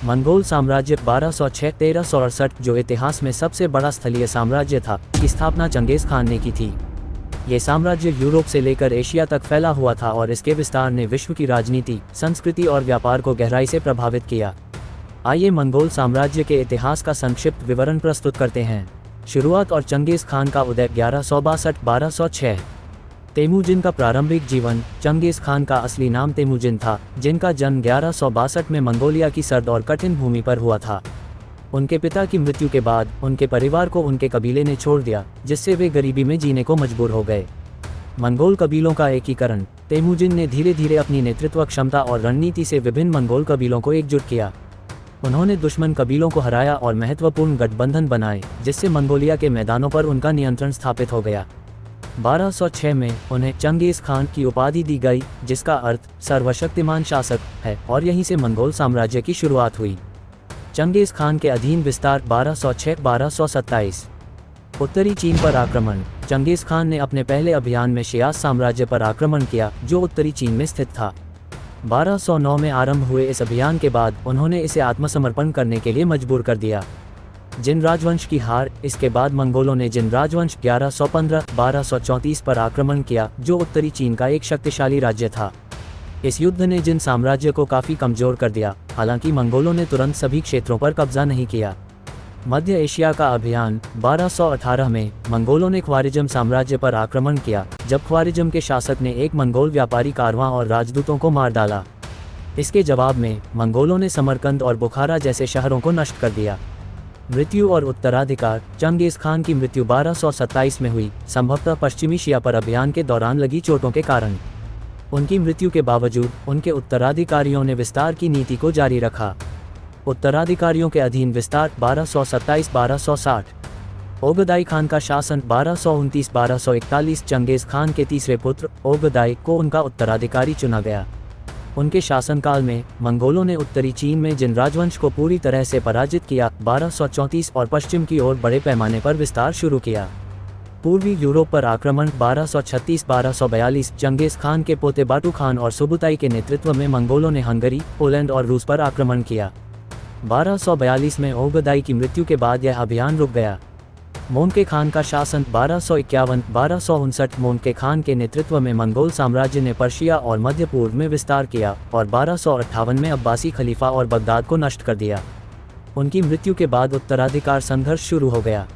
Mongol साम्राज्य 1206-1368, जो इतिहास में सबसे बड़ा स्थलीय साम्राज्य था, की स्थापना चंगेज खान ने की थी। ये साम्राज्य यूरोप से लेकर एशिया तक फैला हुआ था और इसके विस्तार ने विश्व की राजनीति, संस्कृति और व्यापार को गहराई से प्रभावित किया। आइए मंगोल साम्राज्य के इतिहास का संक्षिप्त विवरण प्रस्तुत करते हैं। शुरुआत और चंगेज खान का उदय 1162-1206। तेमुजिन का प्रारंभिक जीवन। चंगेज खान का असली नाम तेमुजिन था, जिनका जन्म 1162 में मंगोलिया की सर्द और कठिन भूमि पर हुआ था। उनके पिता की मृत्यु के बाद उनके परिवार को उनके कबीले ने छोड़ दिया, जिससे वे गरीबी में जीने को मजबूर हो गए। मंगोल कबीलों का एकीकरण। तेमुजिन ने धीरे धीरे अपनी नेतृत्व क्षमता और रणनीति से विभिन्न मंगोल कबीलों को एकजुट किया। उन्होंने दुश्मन कबीलों को हराया और महत्वपूर्ण गठबंधन बनाए, जिससे मंगोलिया के मैदानों पर उनका नियंत्रण स्थापित हो गया। 1206 में उन्हें चंगेज खान की उपाधि दी गई, जिसका अर्थ सर्वशक्तिमान शासक है, और यहीं से मंगोल साम्राज्य की शुरुआत हुई। चंगेज खान के अधीन विस्तार 1206-1227। उत्तरी चीन पर आक्रमण। चंगेज खान ने अपने पहले अभियान में शियास साम्राज्य पर आक्रमण किया, जो उत्तरी चीन में स्थित था। 1209 में आरंभ हुए इस अभियान के बाद उन्होंने इसे आत्मसमर्पण करने के लिए मजबूर कर दिया। जिन राजवंश की हार। इसके बाद मंगोलों ने जिन राजवंश 1115-1234 पर आक्रमण किया, जो उत्तरी चीन का एक शक्तिशाली राज्य था। इस युद्ध ने जिन साम्राज्य को काफ़ी कमजोर कर दिया, हालांकि मंगोलों ने तुरंत सभी क्षेत्रों पर कब्जा नहीं किया। मध्य एशिया का अभियान। 1218 में मंगोलों ने ख्वारिज़म साम्राज्य पर आक्रमण किया, जब ख्वारिज़म के शासक ने एक मंगोल व्यापारी कारवां और राजदूतों को मार डाला। इसके जवाब में मंगोलों ने समरकंद और बुखारा जैसे शहरों को नष्ट कर दिया। मृत्यु और उत्तराधिकार। चंगेज खान की मृत्यु 1227 में हुई, संभवतः पश्चिमी शिया पर अभियान के दौरान लगी चोटों के कारण। उनकी मृत्यु के बावजूद उनके उत्तराधिकारियों ने विस्तार की नीति को जारी रखा। उत्तराधिकारियों के अधीन विस्तार 1227-1260। ओगदाई खान का शासन 1229-1241। चंगेज खान के तीसरे पुत्र ओगदाई को उनका उत्तराधिकारी चुना गया। उनके शासनकाल में मंगोलों ने उत्तरी चीन में जिन राजवंश को पूरी तरह से पराजित किया, 1234, और पश्चिम की ओर बड़े पैमाने पर विस्तार शुरू किया। पूर्वी यूरोप पर आक्रमण। 1236-1242। चंगेज खान के पोते बाटू खान और सुबुताई के नेतृत्व में मंगोलों ने हंगरी, पोलैंड और रूस पर आक्रमण किया। 1242 में ओगदाई की मृत्यु के बाद यह अभियान रुक गया। मोन्के खान का शासन 1251-1259। मोन्के खान के नेतृत्व में मंगोल साम्राज्य ने पर्शिया और मध्य पूर्व में विस्तार किया और 1258 में अब्बासी खलीफा और बगदाद को नष्ट कर दिया। उनकी मृत्यु के बाद उत्तराधिकार संघर्ष शुरू हो गया।